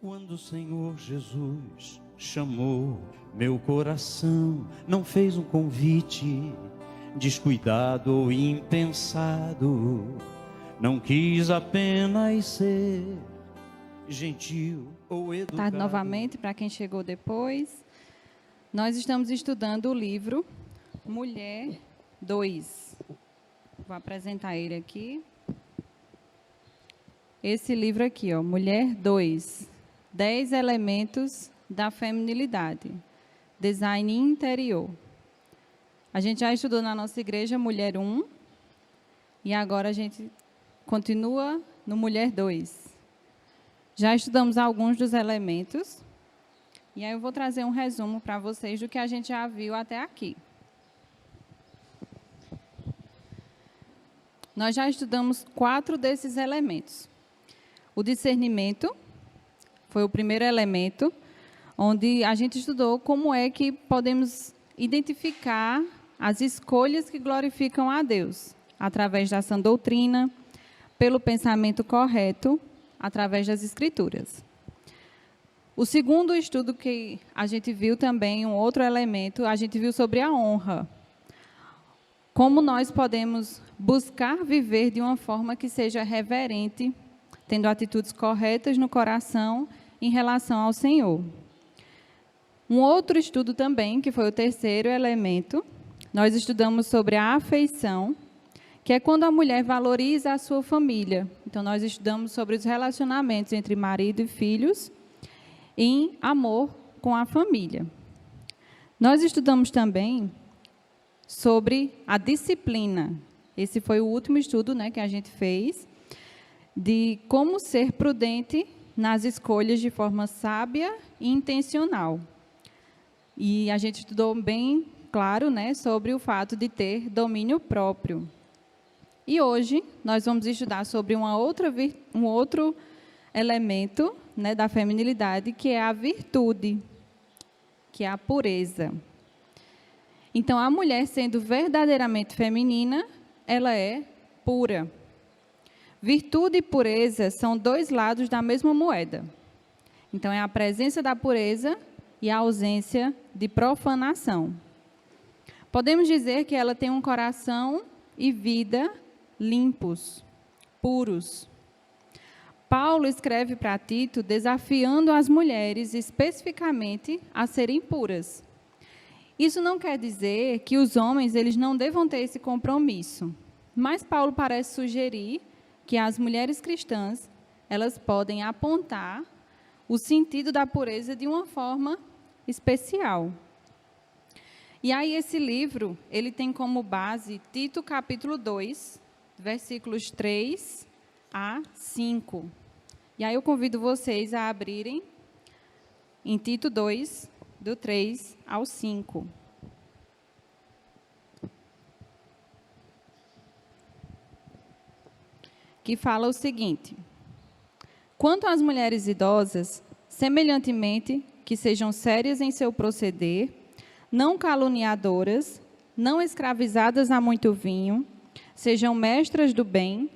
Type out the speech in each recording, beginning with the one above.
Quando o Senhor Jesus chamou meu coração, não fez um convite descuidado ou impensado, não quis apenas ser gentil ou educado. Boa tarde novamente para quem chegou depois. Nós estamos estudando o livro Mulher 2. Vou apresentar ele aqui. Esse livro aqui, ó, Mulher 2. 10 elementos da feminilidade. Design interior. A gente já estudou na nossa igreja Mulher 1. E agora a gente continua no Mulher 2. Já estudamos alguns dos elementos. E aí eu vou trazer um resumo para vocês do que a gente já viu até aqui. Nós já estudamos 4 desses elementos. O discernimento foi o primeiro elemento, onde a gente estudou como é que podemos identificar as escolhas que glorificam a Deus, através da sã doutrina, pelo pensamento correto, através das Escrituras. O segundo estudo que a gente viu também, um outro elemento, a gente viu sobre a honra. Como nós podemos buscar viver de uma forma que seja reverente, tendo atitudes corretas no coração em relação ao Senhor. Um outro estudo também, que foi o terceiro elemento, nós estudamos sobre a afeição, que é quando a mulher valoriza a sua família. Então, nós estudamos sobre os relacionamentos entre marido e filhos em amor com a família. Nós estudamos também sobre a disciplina. Esse foi o último estudo, né, que a gente fez, de como ser prudente nas escolhas de forma sábia e intencional. E a gente estudou bem claro, né, sobre o fato de ter domínio próprio. E hoje nós vamos estudar sobre um outro elemento, né, da feminilidade, que é a virtude, que é a pureza. Então, a mulher, sendo verdadeiramente feminina, ela é pura. Virtude e pureza são 2 lados da mesma moeda. Então, é a presença da pureza e a ausência de profanação. Podemos dizer que ela tem um coração e vida limpos, puros. Paulo escreve para Tito desafiando as mulheres especificamente a serem puras. Isso não quer dizer que os homens eles não devam ter esse compromisso, mas Paulo parece sugerir que as mulheres cristãs elas podem apontar o sentido da pureza de uma forma especial. E aí esse livro, ele tem como base Tito capítulo 2, versículos 3 a 5. E aí eu convido vocês a abrirem em Tito 2, do 3 ao 5. Que fala o seguinte: quanto às mulheres idosas, semelhantemente, que sejam sérias em seu proceder, não caluniadoras, não escravizadas a muito vinho, sejam mestras do bem,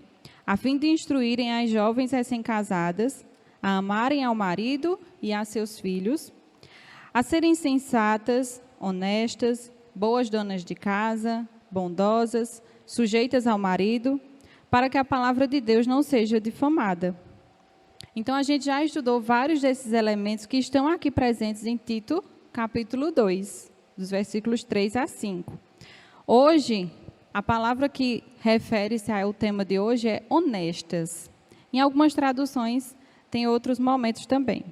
a fim de instruírem as jovens recém-casadas a amarem ao marido e a seus filhos, a serem sensatas, honestas, boas donas de casa, bondosas, sujeitas ao marido, para que a palavra de Deus não seja difamada. Então, a gente já estudou vários desses elementos que estão aqui presentes em Tito, capítulo 2, dos versículos 3 a 5. Hoje, a palavra que refere-se ao tema de hoje é honestas. Em algumas traduções, tem outros momentos também.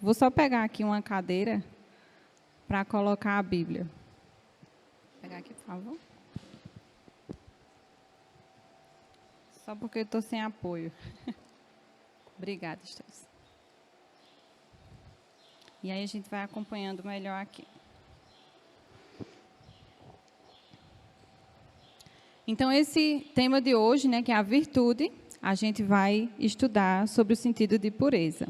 Vou só pegar aqui uma cadeira para colocar a Bíblia. Vou pegar aqui, por favor. Só porque eu estou sem apoio. Obrigada, Estels. E aí a gente vai acompanhando melhor aqui. Então, esse tema de hoje, né, que é a virtude, a gente vai estudar sobre o sentido de pureza.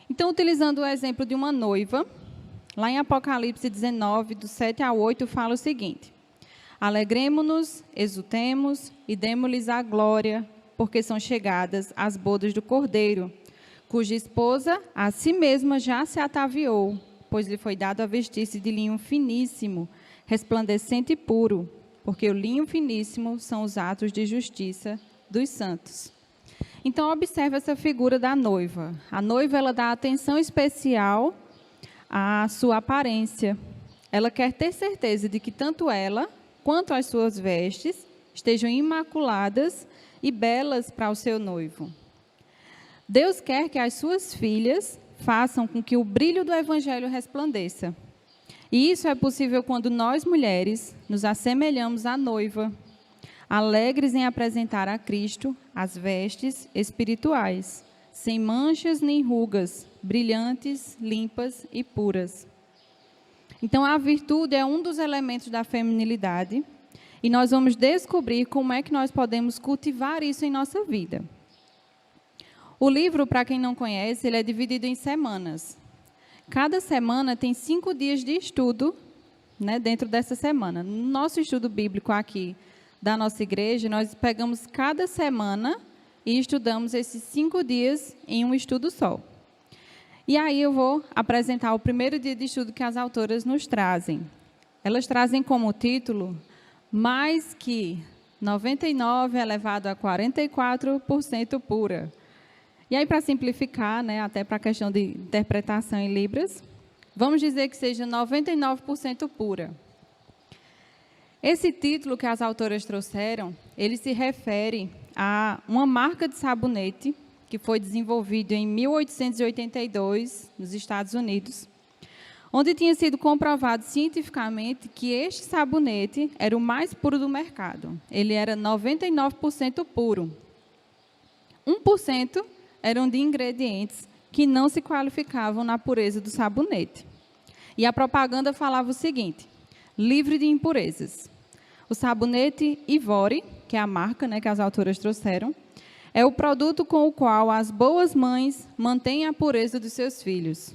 Então, utilizando o exemplo de uma noiva, lá em Apocalipse 19, do 7 ao 8, fala o seguinte: alegremo-nos, exultemos e demo-lhes a glória, porque são chegadas as bodas do Cordeiro, cuja esposa a si mesma já se ataviou, pois lhe foi dado a vestir-se de linho finíssimo, resplandecente e puro, porque o linho finíssimo são os atos de justiça dos santos. Então, observe essa figura da noiva. A noiva, ela dá atenção especial à sua aparência. Ela quer ter certeza de que tanto ela quanto as suas vestes estejam imaculadas e belas para o seu noivo. Deus quer que as suas filhas façam com que o brilho do Evangelho resplandeça. E isso é possível quando nós, mulheres, nos assemelhamos à noiva, alegres em apresentar a Cristo as vestes espirituais, sem manchas nem rugas, brilhantes, limpas e puras. Então, a virtude é um dos elementos da feminilidade e nós vamos descobrir como é que nós podemos cultivar isso em nossa vida. O livro, para quem não conhece, ele é dividido em semanas. Cada semana tem 5 dias de estudo, né, dentro dessa semana. No nosso estudo bíblico aqui da nossa igreja, nós pegamos cada semana e estudamos esses 5 dias em um estudo só. E aí eu vou apresentar o primeiro dia de estudo que as autoras nos trazem. Elas trazem como título, mais que 99 elevado a 44% pura. E aí, para simplificar, né, até para a questão de interpretação em libras, vamos dizer que seja 99% pura. Esse título que as autoras trouxeram, ele se refere a uma marca de sabonete que foi desenvolvido em 1882, nos Estados Unidos, onde tinha sido comprovado cientificamente que este sabonete era o mais puro do mercado. Ele era 99% puro. 1% eram de ingredientes que não se qualificavam na pureza do sabonete. E a propaganda falava o seguinte, livre de impurezas. O sabonete Ivory, que é a marca, né, que as autoras trouxeram, é o produto com o qual as boas mães mantêm a pureza dos seus filhos.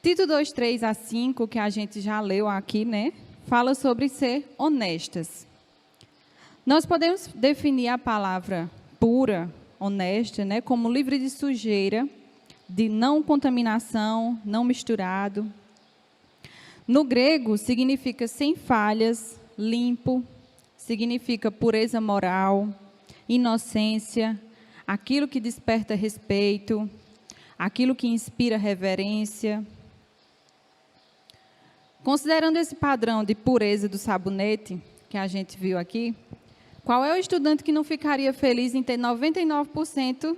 Tito 2:3 a 5, que a gente já leu aqui, né, fala sobre ser honestas. Nós podemos definir a palavra pura, honesta, né, como livre de sujeira, de não contaminação, não misturado. No grego, significa sem falhas, limpo, significa pureza moral, inocência, aquilo que desperta respeito, aquilo que inspira reverência. Considerando esse padrão de pureza do sabonete, que a gente viu aqui, qual é o estudante que não ficaria feliz em ter 99%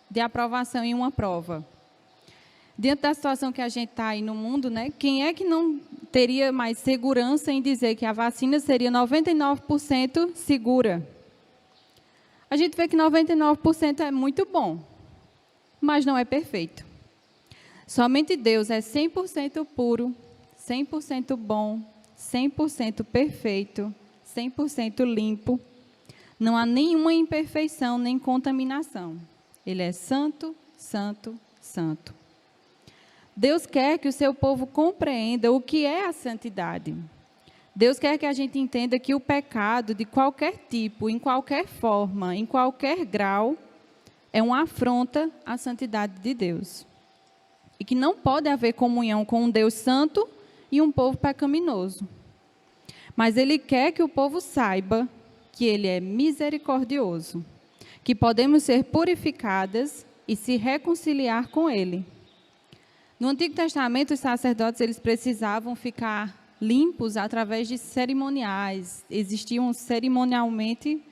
de aprovação em uma prova? Diante da situação que a gente está aí no mundo, né, quem é que não teria mais segurança em dizer que a vacina seria 99% segura? A gente vê que 99% é muito bom, mas não é perfeito. Somente Deus é 100% puro, 100% bom, 100% perfeito, 100% limpo. Não há nenhuma imperfeição nem contaminação. Ele é santo, santo, santo. Deus quer que o seu povo compreenda o que é a santidade. Deus quer que a gente entenda que o pecado, de qualquer tipo, em qualquer forma, em qualquer grau, é uma afronta à santidade de Deus. E que não pode haver comunhão com um Deus santo e um povo pecaminoso. Mas Ele quer que o povo saiba que Ele é misericordioso, que podemos ser purificadas e se reconciliar com Ele. No Antigo Testamento, os sacerdotes eles precisavam ficar limpos através de cerimoniais, existiam cerimonialmente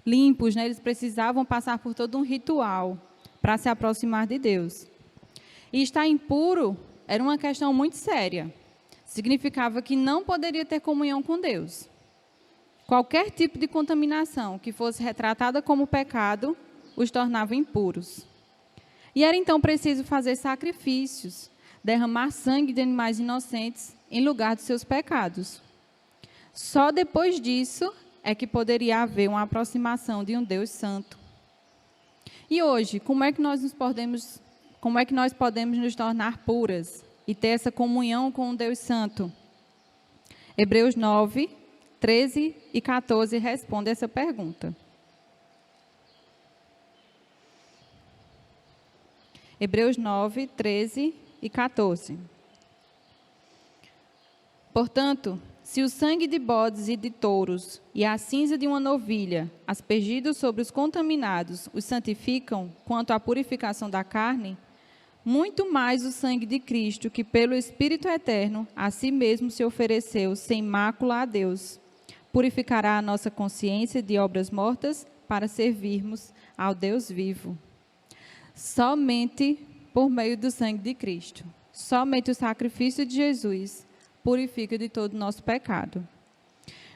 limpos, né? Eles precisavam passar por todo um ritual para se aproximar de Deus. E estar impuro era uma questão muito séria. Significava que não poderia ter comunhão com Deus. Qualquer tipo de contaminação que fosse retratada como pecado, os tornava impuros. E era então preciso fazer sacrifícios, derramar sangue de animais inocentes em lugar dos seus pecados. Só depois disso é que poderia haver uma aproximação de um Deus santo. E hoje, como é que nós podemos nos tornar puras e ter essa comunhão com um Deus santo? Hebreus 9, 13 e 14 responde essa pergunta. Hebreus 9, 13 e 14. Portanto, se o sangue de bodes e de touros e a cinza de uma novilha, aspergidos sobre os contaminados, os santificam quanto à purificação da carne, muito mais o sangue de Cristo, que pelo Espírito Eterno a si mesmo se ofereceu sem mácula a Deus, purificará a nossa consciência de obras mortas para servirmos ao Deus vivo. Somente por meio do sangue de Cristo, somente o sacrifício de Jesus purifica de todo o nosso pecado.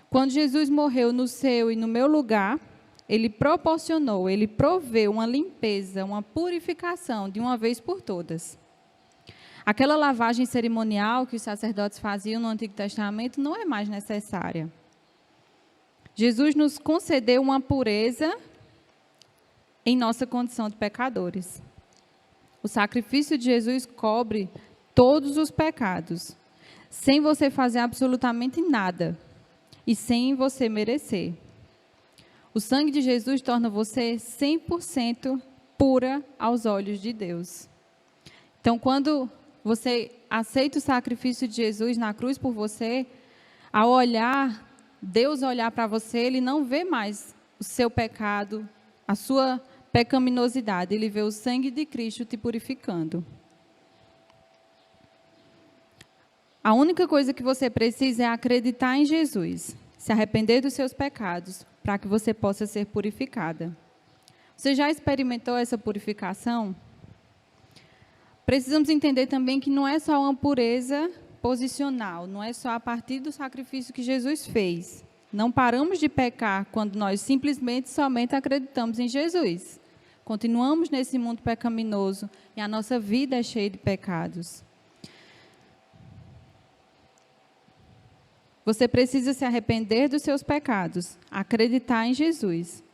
Quando Jesus morreu no seu e no meu lugar, ele proporcionou, ele proveu uma limpeza, uma purificação de uma vez por todas. Aquela lavagem cerimonial que os sacerdotes faziam no Antigo Testamento não é mais necessária. Jesus nos concedeu uma pureza em nossa condição de pecadores. O sacrifício de Jesus cobre todos os pecados, sem você fazer absolutamente nada e sem você merecer. O sangue de Jesus torna você 100% pura aos olhos de Deus. Então, quando você aceita o sacrifício de Jesus na cruz por você, ao olhar, Deus olhar para você, Ele não vê mais o seu pecado, a sua pecaminosidade, Ele vê o sangue de Cristo te purificando. A única coisa que você precisa é acreditar em Jesus, se arrepender dos seus pecados, para que você possa ser purificada. Você já experimentou essa purificação? Precisamos entender também que não é só uma pureza posicional, não é só a partir do sacrifício que Jesus fez. Não paramos de pecar quando nós simplesmente somente acreditamos em Jesus. Continuamos nesse mundo pecaminoso e a nossa vida é cheia de pecados. Você precisa se arrepender dos seus pecados, acreditar em Jesus.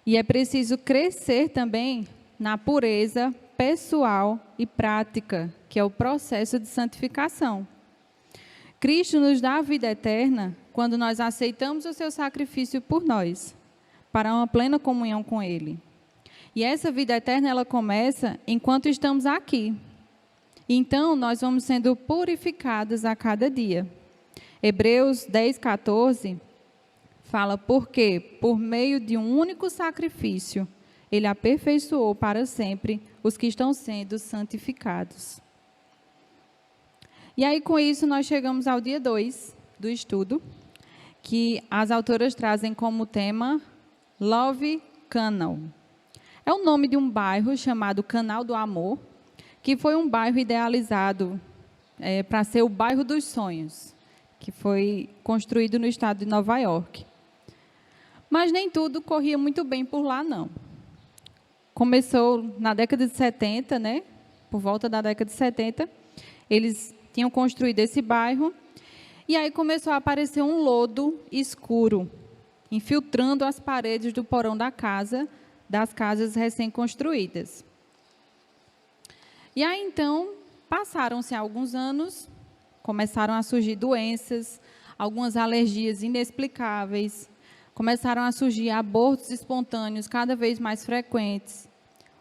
E é preciso crescer também na pureza pessoal e prática, que é o processo de santificação. Cristo nos dá a vida eterna quando nós aceitamos o seu sacrifício por nós, para uma plena comunhão com Ele. E essa vida eterna, ela começa enquanto estamos aqui. Então, nós vamos sendo purificados a cada dia. Hebreus 10, 14 fala, porque por meio de um único sacrifício, Ele aperfeiçoou para sempre os que estão sendo santificados. E aí, com isso, nós chegamos ao dia 2 do estudo, que as autoras trazem como tema Love Canal. É o nome de um bairro chamado Canal do Amor, que foi um bairro idealizado para ser o bairro dos sonhos, que foi construído no estado de Nova York. Mas nem tudo corria muito bem por lá, não. Começou na década de 70, né? Por volta da década de 70, eles tinham construído esse bairro, e aí começou a aparecer um lodo escuro, infiltrando as paredes do porão das casas recém-construídas. E aí, então, passaram-se alguns anos, começaram a surgir doenças, algumas alergias inexplicáveis, começaram a surgir abortos espontâneos cada vez mais frequentes.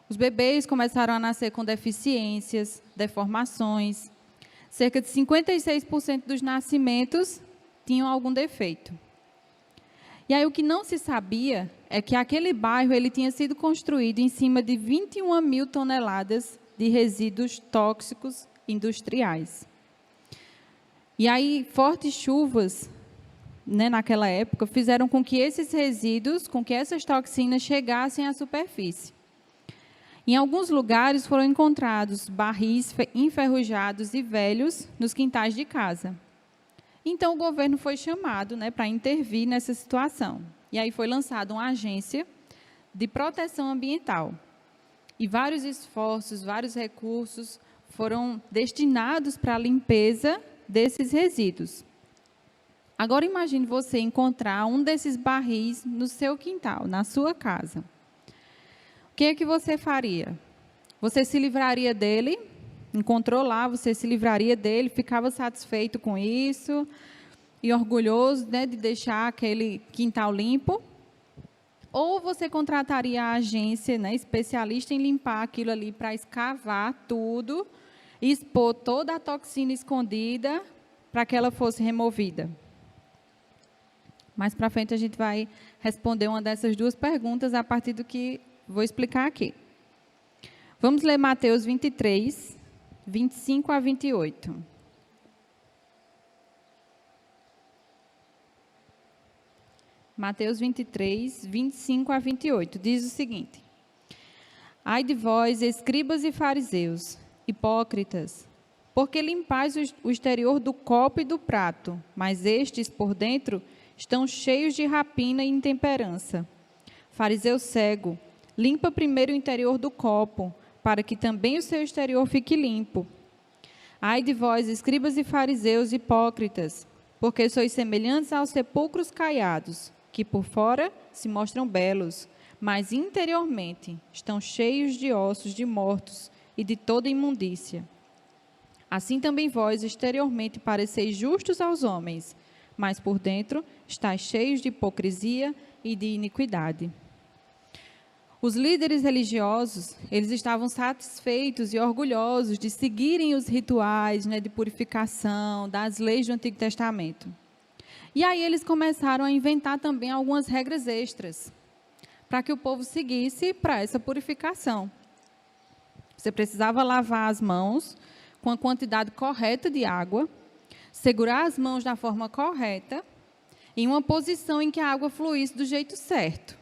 Os bebês começaram a nascer com deficiências, deformações. Cerca de 56% dos nascimentos tinham algum defeito. E aí o que não se sabia é que aquele bairro ele tinha sido construído em cima de 21 mil toneladas de resíduos tóxicos industriais. E aí, fortes chuvas, né, naquela época, fizeram com que esses resíduos, com que essas toxinas chegassem à superfície. Em alguns lugares foram encontrados barris enferrujados e velhos nos quintais de casa. Então, o governo foi chamado, né, para intervir nessa situação. E aí foi lançada uma agência de proteção ambiental. E vários esforços, vários recursos foram destinados para a limpeza desses resíduos. Agora imagine você encontrar um desses barris no seu quintal, na sua casa. O que é que você faria? Você se livraria dele? Encontrou lá, você se livraria dele, ficava satisfeito com isso e orgulhoso, né, de deixar aquele quintal limpo? ou você contrataria a agência, né, especialista em limpar aquilo ali para escavar tudo, expor toda a toxina escondida para que ela fosse removida. Mais para frente a gente vai responder uma dessas duas perguntas a partir do que vou explicar aqui. Vamos ler Mateus 23, 25 a 28. Mateus 23, 25 a 28, diz o seguinte: Ai de vós, escribas e fariseus, hipócritas, porque limpais o exterior do copo e do prato, mas estes, por dentro, estão cheios de rapina e intemperança. Fariseu cego, limpa primeiro o interior do copo, para que também o seu exterior fique limpo. Ai de vós, escribas e fariseus hipócritas, porque sois semelhantes aos sepulcros caiados, que por fora se mostram belos, mas interiormente estão cheios de ossos de mortos e de toda imundícia. Assim também vós exteriormente pareceis justos aos homens, mas por dentro estáis cheios de hipocrisia e de iniquidade. Os líderes religiosos, eles estavam satisfeitos e orgulhosos de seguirem os rituais, né, de purificação, das leis do Antigo Testamento. E aí eles começaram a inventar também algumas regras extras, para que o povo seguisse para essa purificação. Você precisava lavar as mãos com a quantidade correta de água, segurar as mãos da forma correta, em uma posição em que a água fluísse do jeito certo.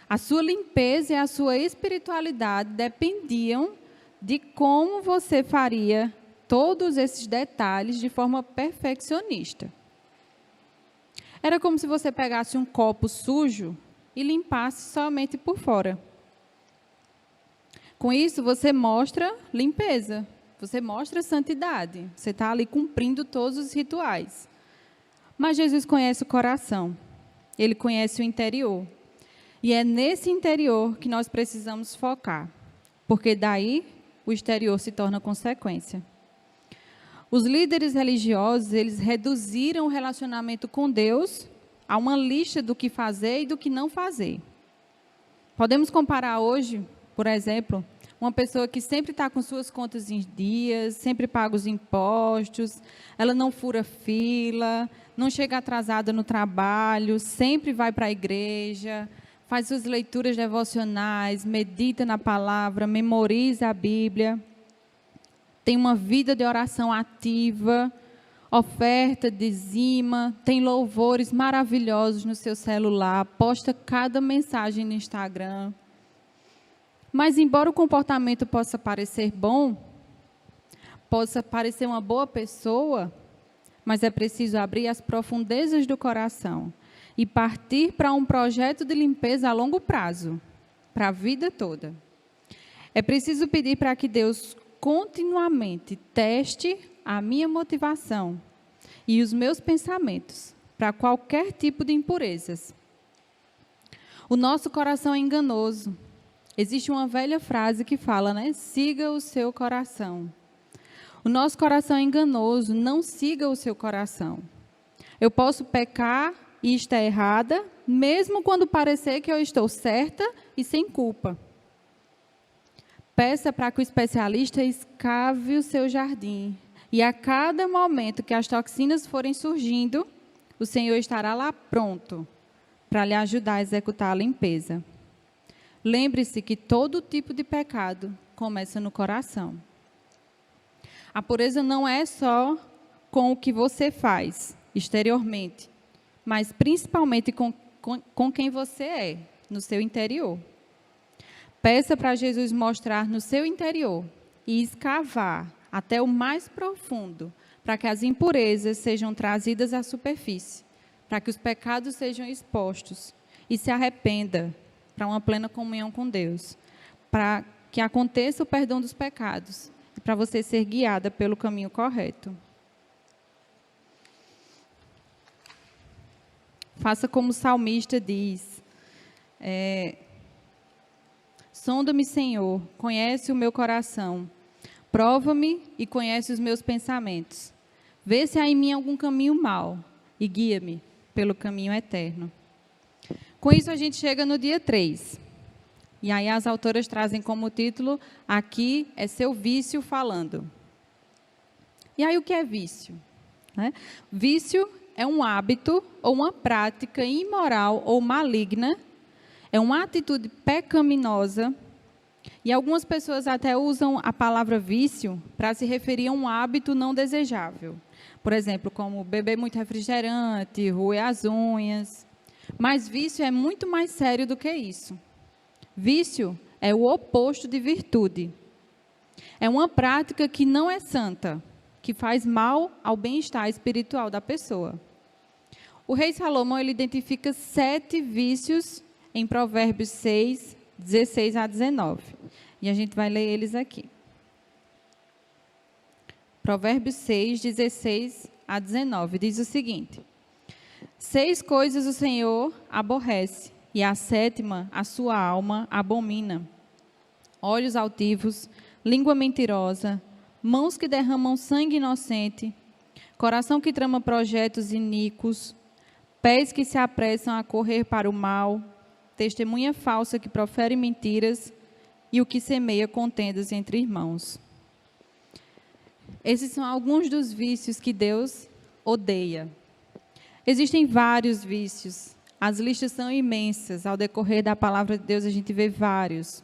A sua limpeza e a sua espiritualidade dependiam de como você faria todos esses detalhes de forma perfeccionista. Era como se você pegasse um copo sujo e limpasse somente por fora. Com isso, você mostra limpeza, você mostra santidade, você está ali cumprindo todos os rituais. Mas Jesus conhece o coração, Ele conhece o interior. E é nesse interior que nós precisamos focar, porque daí o exterior se torna consequência. Os líderes religiosos, eles reduziram o relacionamento com Deus a uma lista do que fazer e do que não fazer. Podemos comparar hoje, por exemplo, uma pessoa que sempre está com suas contas em dias, sempre paga os impostos, ela não fura fila, não chega atrasada no trabalho, sempre vai para a igreja, faz suas leituras devocionais, medita na palavra, memoriza a Bíblia, tem uma vida de oração ativa, oferta, dizima, tem louvores maravilhosos no seu celular, posta cada mensagem no Instagram. Mas, embora o comportamento possa parecer bom, possa parecer uma boa pessoa, mas é preciso abrir as profundezas do coração e partir para um projeto de limpeza a longo prazo, para a vida toda. É preciso pedir para que Deus continuamente teste a minha motivação e os meus pensamentos para qualquer tipo de impurezas. O nosso coração é enganoso. Existe uma velha frase que fala, né? Siga o seu coração. O nosso coração é enganoso, não siga o seu coração. Eu posso pecar e estar errada, mesmo quando parecer que eu estou certa e sem culpa. Peça para que o especialista escave o seu jardim. E a cada momento que as toxinas forem surgindo, o Senhor estará lá pronto para lhe ajudar a executar a limpeza. Lembre-se que todo tipo de pecado começa no coração. A pureza não é só com o que você faz exteriormente, mas principalmente com quem você é, no seu interior. Peça para Jesus mostrar no seu interior e escavar até o mais profundo, para que as impurezas sejam trazidas à superfície, para que os pecados sejam expostos e se arrependa para uma plena comunhão com Deus, para que aconteça o perdão dos pecados e para você ser guiada pelo caminho correto. Faça como o salmista diz, sonda-me, Senhor, conhece o meu coração, prova-me e conhece os meus pensamentos. Vê se há em mim algum caminho mau e guia-me pelo caminho eterno. Com isso, a gente chega no dia 3. E aí as autoras trazem como título, aqui é seu vício falando. E aí o que é vício? Né? Vício é um hábito ou uma prática imoral ou maligna, é uma atitude pecaminosa, e algumas pessoas até usam a palavra vício para se referir a um hábito não desejável. Por exemplo, como beber muito refrigerante, roer as unhas. Mas vício é muito mais sério do que isso. Vício é o oposto de virtude. É uma prática que não é santa, que faz mal ao bem-estar espiritual da pessoa. O rei Salomão ele identifica 7 vícios em Provérbios 6, 16 a 19. E a gente vai ler eles aqui. Provérbios 6, 16 a 19, diz o seguinte: 6 coisas o Senhor aborrece, e a 7ª a sua alma abomina: olhos altivos, língua mentirosa, mãos que derramam sangue inocente, coração que trama projetos iníquos, pés que se apressam a correr para o mal, testemunha falsa que profere mentiras e o que semeia contendas entre irmãos. Esses são alguns dos vícios que Deus odeia. Existem vários vícios. As listas são imensas. Ao decorrer da palavra de Deus, a gente vê vários.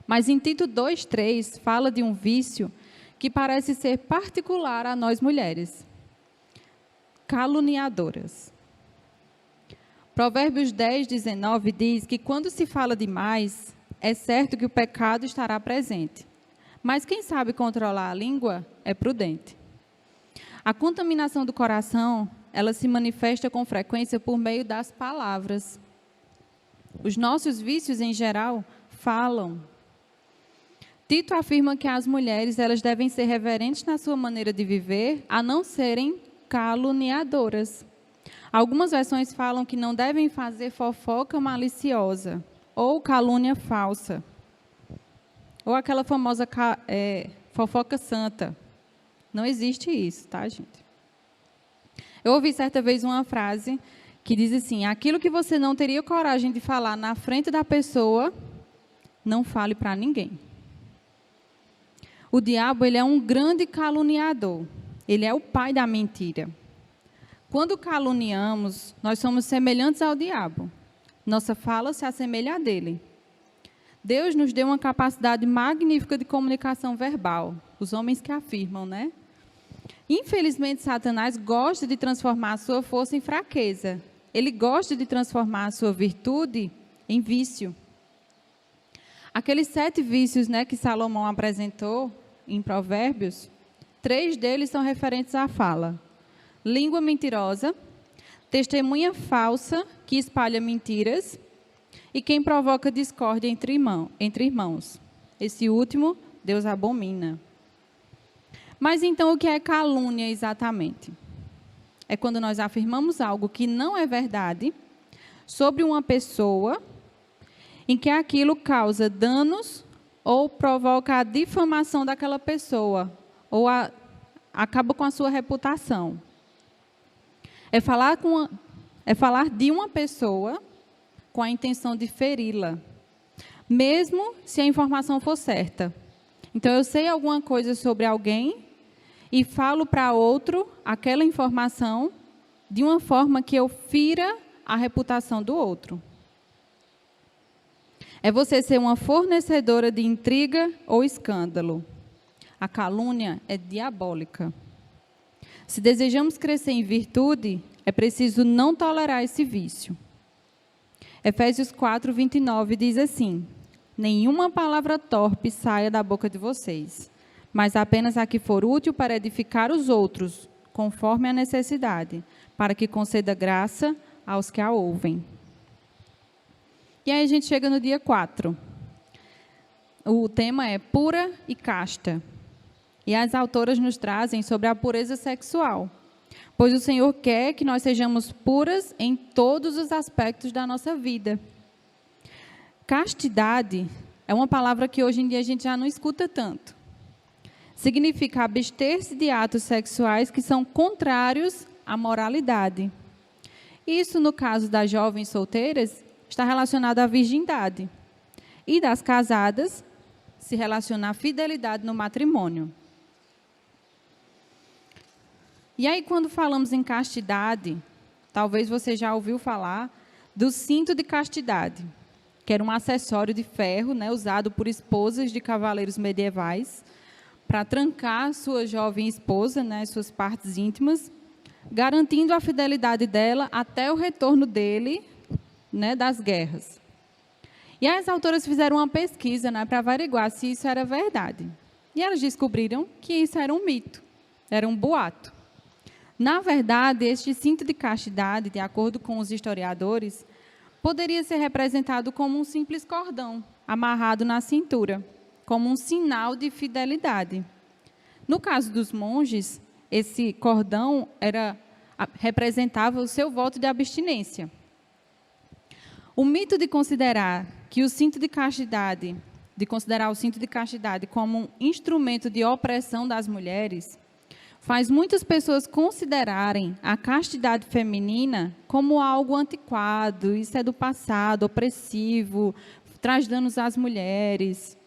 Mas em Tito 2:3, fala de um vício que parece ser particular a nós mulheres. Caluniadoras. Provérbios 10, 19 diz que quando se fala demais, é certo que o pecado estará presente. Mas quem sabe controlar a língua é prudente. A contaminação do coração, ela se manifesta com frequência por meio das palavras. Os nossos vícios, em geral, falam. Tito afirma que as mulheres elas devem ser reverentes na sua maneira de viver, a não serem caluniadoras. Algumas versões falam que não devem fazer fofoca maliciosa ou calúnia falsa. Ou aquela famosa fofoca santa. Não existe isso, tá, gente? Eu ouvi certa vez uma frase que diz assim: aquilo que você não teria coragem de falar na frente da pessoa, não fale para ninguém. O diabo, ele é um grande caluniador. Ele é o pai da mentira. Quando caluniamos, nós somos semelhantes ao diabo. Nossa fala se assemelha a dele. Deus nos deu uma capacidade magnífica de comunicação verbal. Os homens que afirmam, né? Infelizmente, Satanás gosta de transformar a sua força em fraqueza. Ele gosta de transformar a sua virtude em vício. Aqueles 7 vícios, né, que Salomão apresentou em Provérbios, 3 deles são referentes à fala. Língua mentirosa, testemunha falsa que espalha mentiras e quem provoca discórdia entre irmãos. Esse último, Deus abomina. Mas então o que é calúnia exatamente? É quando nós afirmamos algo que não é verdade sobre uma pessoa, em que aquilo causa danos ou provoca a difamação daquela pessoa, ou acaba com a sua reputação. É falar de uma pessoa com a intenção de feri-la, mesmo se a informação for certa. Então, eu sei alguma coisa sobre alguém e falo para outro aquela informação de uma forma que eu fira a reputação do outro. É você ser uma fornecedora de intriga ou escândalo. A calúnia é diabólica. Se desejamos crescer em virtude, é preciso não tolerar esse vício. Efésios 4, 29 diz assim: nenhuma palavra torpe saia da boca de vocês, mas apenas a que for útil para edificar os outros, conforme a necessidade, para que conceda graça aos que a ouvem. E aí a gente chega no dia 4. O tema é pura e casta. E as autoras nos trazem sobre a pureza sexual, pois o Senhor quer que nós sejamos puras em todos os aspectos da nossa vida. Castidade é uma palavra que hoje em dia a gente já não escuta tanto. Significa abster-se de atos sexuais que são contrários à moralidade. Isso, no caso das jovens solteiras, está relacionado à virgindade. E das casadas, se relaciona à fidelidade no matrimônio. E aí, quando falamos em castidade, talvez você já ouviu falar do cinto de castidade, que era um acessório de ferro, né, usado por esposas de cavaleiros medievais, para trancar sua jovem esposa, né, suas partes íntimas, garantindo a fidelidade dela até o retorno dele, né, das guerras. E as autoras fizeram uma pesquisa, né, para averiguar se isso era verdade. E elas descobriram que isso era um mito, era um boato. Na verdade, este cinto de castidade, de acordo com os historiadores, poderia ser representado como um simples cordão amarrado na cintura, como um sinal de fidelidade. No caso dos monges, esse cordão representava o seu voto de abstinência. O mito de considerar o cinto de castidade como um instrumento de opressão das mulheres, faz muitas pessoas considerarem a castidade feminina como algo antiquado, isso é do passado, opressivo, traz danos às mulheres.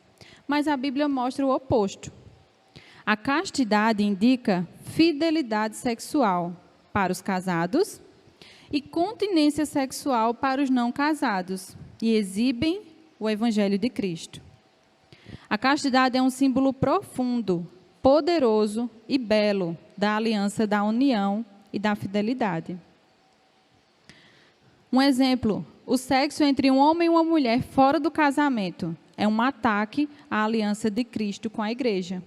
Mas a Bíblia mostra o oposto. A castidade indica fidelidade sexual para os casados e continência sexual para os não casados, e exibem o Evangelho de Cristo. A castidade é um símbolo profundo, poderoso e belo da aliança da união e da fidelidade. Um exemplo, o sexo entre um homem e uma mulher fora do casamento é um ataque à aliança de Cristo com a igreja.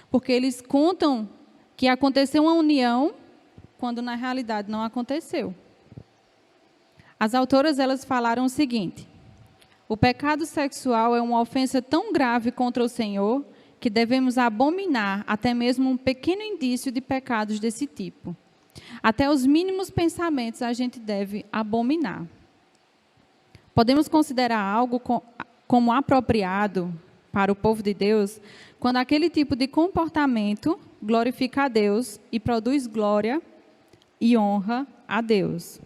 Porque eles contam que aconteceu uma união quando na realidade não aconteceu. As autoras, elas falaram o seguinte: o pecado sexual é uma ofensa tão grave contra o Senhor que devemos abominar até mesmo um pequeno indício de pecados desse tipo. Até os mínimos pensamentos a gente deve abominar. Podemos considerar algo como apropriado para o povo de Deus quando aquele tipo de comportamento glorifica a Deus e produz glória e honra a Deus.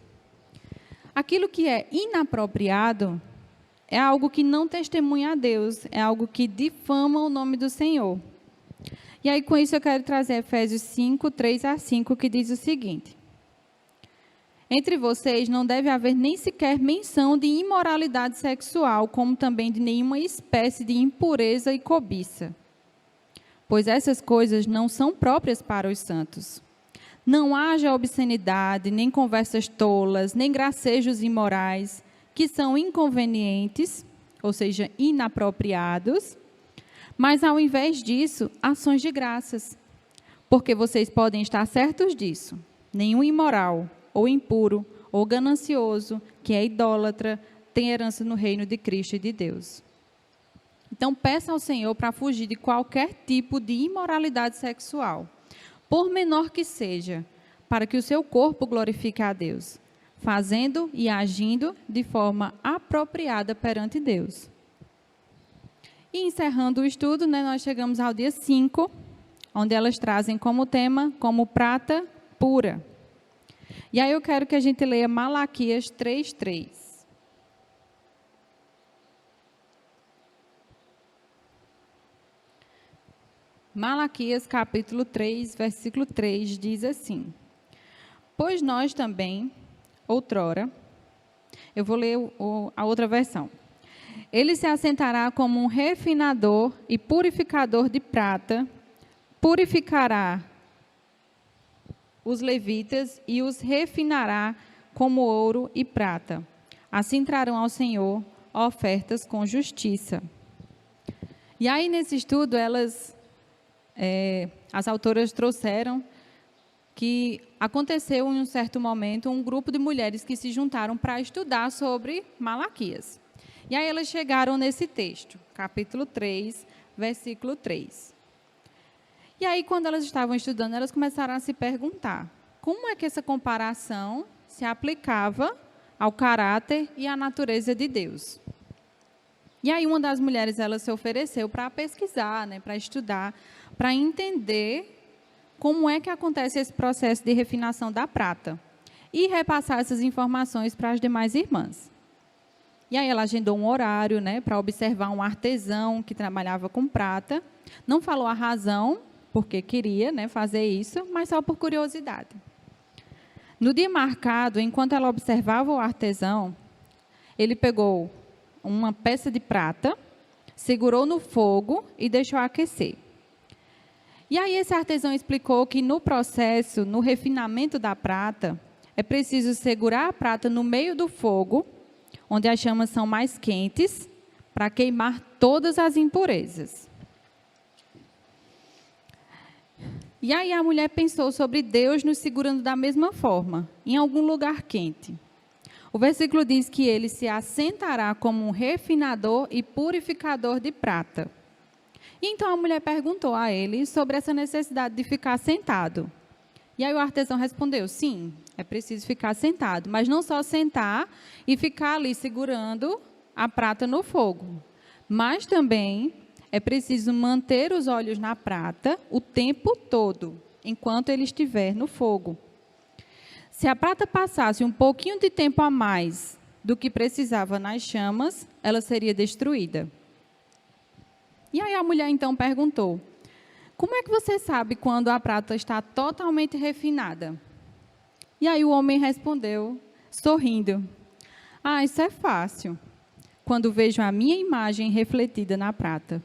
Aquilo que é inapropriado é algo que não testemunha a Deus, é algo que difama o nome do Senhor. E aí, com isso, eu quero trazer Efésios 5, 3-5, que diz o seguinte: entre vocês não deve haver nem sequer menção de imoralidade sexual, como também de nenhuma espécie de impureza e cobiça, pois essas coisas não são próprias para os santos. Não haja obscenidade, nem conversas tolas, nem gracejos imorais, que são inconvenientes, ou seja, inapropriados, mas, ao invés disso, ações de graças. Porque vocês podem estar certos disso. Nenhum imoral, ou impuro, ou ganancioso, que é idólatra, tem herança no reino de Cristo e de Deus. Então, peça ao Senhor para fugir de qualquer tipo de imoralidade sexual, por menor que seja, para que o seu corpo glorifique a Deus, fazendo e agindo de forma apropriada perante Deus. E encerrando o estudo, nós chegamos ao dia 5, onde elas trazem como tema, como prata pura. E aí eu quero que a gente leia Malaquias 3:3. Malaquias capítulo 3, versículo 3, diz assim: pois nós também, outrora, eu vou ler a outra versão. Ele se assentará como um refinador e purificador de prata, purificará os levitas e os refinará como ouro e prata. Assim trarão ao Senhor ofertas com justiça. E aí, nesse estudo, as autoras trouxeram que aconteceu em um certo momento um grupo de mulheres que se juntaram para estudar sobre Malaquias. E aí elas chegaram nesse texto, capítulo 3, versículo 3. E aí, quando elas estavam estudando, elas começaram a se perguntar como é que essa comparação se aplicava ao caráter e à natureza de Deus. E aí uma das mulheres, ela se ofereceu para pesquisar, para estudar, para entender como é que acontece esse processo de refinação da prata. e repassar essas informações para as demais irmãs. E aí ela agendou um horário, né, para observar um artesão que trabalhava com prata. Não falou a razão, porque queria, né, fazer isso, mas só por curiosidade. No dia marcado, enquanto ela observava o artesão, ele pegou uma peça de prata, segurou no fogo e deixou aquecer. E aí esse artesão explicou que no processo, no refinamento da prata, é preciso segurar a prata no meio do fogo, onde as chamas são mais quentes, para queimar todas as impurezas. E aí a mulher pensou sobre Deus nos segurando da mesma forma, em algum lugar quente. O versículo diz que ele se assentará como um refinador e purificador de prata. E então a mulher perguntou a ele sobre essa necessidade de ficar sentado. E aí o artesão respondeu, sim, é preciso ficar sentado, mas não só sentar e ficar ali segurando a prata no fogo, mas também é preciso manter os olhos na prata o tempo todo, enquanto ele estiver no fogo. Se a prata passasse um pouquinho de tempo a mais do que precisava nas chamas, ela seria destruída. E aí a mulher então perguntou, como é que você sabe quando a prata está totalmente refinada? E aí o homem respondeu, sorrindo, isso é fácil, quando vejo a minha imagem refletida na prata.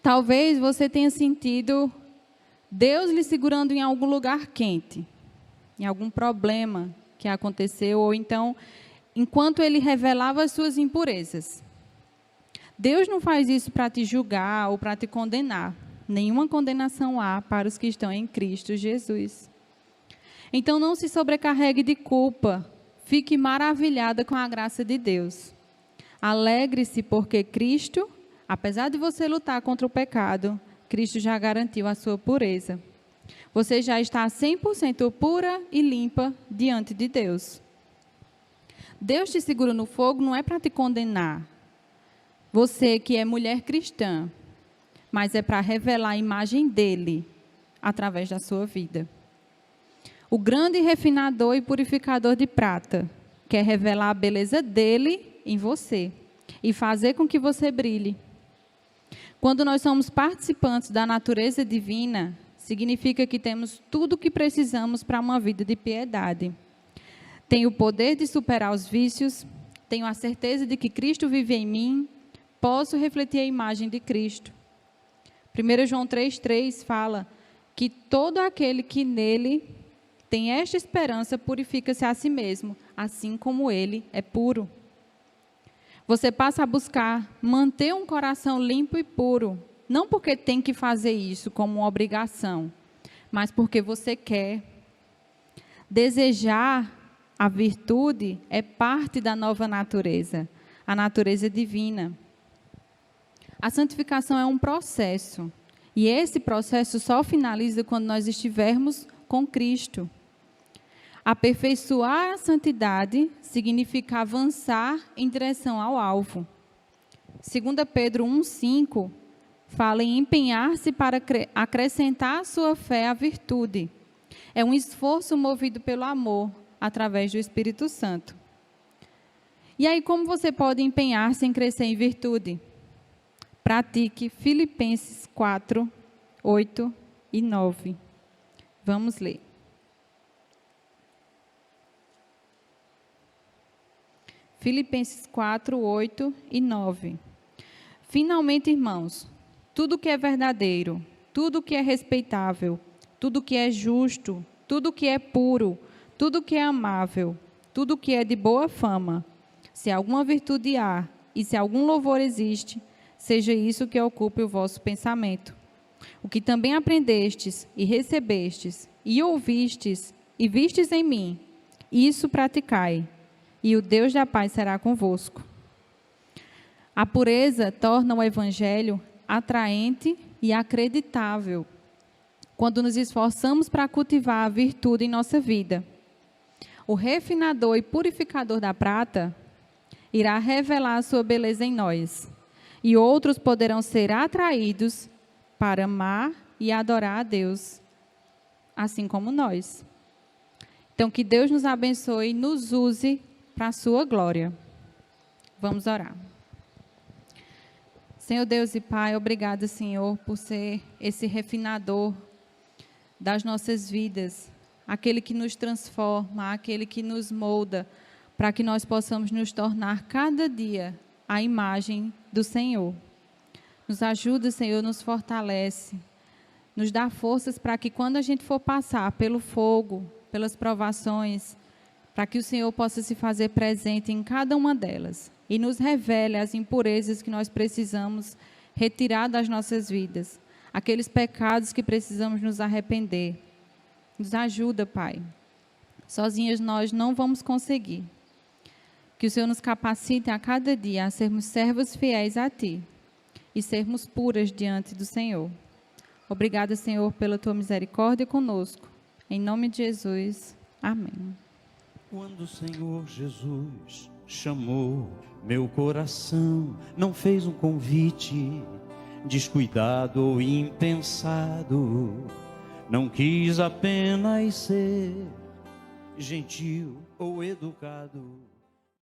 Talvez você tenha sentido Deus lhe segurando em algum lugar quente, em algum problema que aconteceu, ou então, enquanto ele revelava as suas impurezas. Deus não faz isso para te julgar ou para te condenar. Nenhuma condenação há para os que estão em Cristo Jesus. Então, não se sobrecarregue de culpa. Fique maravilhada com a graça de Deus. Alegre-se porque Cristo, apesar de você lutar contra o pecado, Cristo já garantiu a sua pureza. Você já está 100% pura e limpa diante de Deus. Deus te segura no fogo não é para te condenar. Você que é mulher cristã, mas é para revelar a imagem dele através da sua vida. O grande refinador e purificador de prata quer revelar a beleza dele em você e fazer com que você brilhe. Quando nós somos participantes da natureza divina, significa que temos tudo o que precisamos para uma vida de piedade. Tenho o poder de superar os vícios, tenho a certeza de que Cristo vive em mim, posso refletir a imagem de Cristo. 1 João 3,3 fala que todo aquele que nele tem esta esperança purifica-se a si mesmo, assim como ele é puro. Você passa a buscar manter um coração limpo e puro, não porque tem que fazer isso como uma obrigação, mas porque você quer. Desejar a virtude é parte da nova natureza, a natureza divina. A santificação é um processo, e esse processo só finaliza quando nós estivermos com Cristo. Aperfeiçoar a santidade significa avançar em direção ao alvo. 2 Pedro 1,5 fala em empenhar-se para acrescentar à sua fé a virtude. É um esforço movido pelo amor, através do Espírito Santo. E aí, como você pode empenhar-se em crescer em virtude? Pratique Filipenses 4, 8 e 9. Vamos ler. Filipenses 4, 8 e 9. Finalmente, irmãos, tudo que é verdadeiro, tudo que é respeitável, tudo que é justo, tudo que é puro, tudo que é amável, tudo que é de boa fama, se alguma virtude há e se algum louvor existe, seja isso que ocupe o vosso pensamento. O que também aprendestes e recebestes e ouvistes e vistes em mim, isso praticai, e o Deus da paz será convosco. A pureza torna o evangelho atraente e acreditável quando nos esforçamos para cultivar a virtude em nossa vida. O refinador e purificador da prata irá revelar a sua beleza em nós, e outros poderão ser atraídos para amar e adorar a Deus, assim como nós. Então, que Deus nos abençoe e nos use para a sua glória. Vamos orar. Senhor Deus e Pai, obrigada, Senhor, por ser esse refinador das nossas vidas, aquele que nos transforma, aquele que nos molda, para que nós possamos nos tornar cada dia a imagem do Senhor. Nos ajuda, Senhor, nos fortalece, nos dá forças para que quando a gente for passar pelo fogo, pelas provações, para que o Senhor possa se fazer presente em cada uma delas e nos revele as impurezas que nós precisamos retirar das nossas vidas, aqueles pecados que precisamos nos arrepender. Nos ajuda, Pai. Sozinhas nós não vamos conseguir. Que o Senhor nos capacite a cada dia a sermos servos fiéis a Ti e sermos puras diante do Senhor. Obrigada, Senhor, pela Tua misericórdia conosco. Em nome de Jesus. Amém. Quando o Senhor Jesus chamou meu coração, não fez um convite descuidado ou impensado, não quis apenas ser gentil ou educado.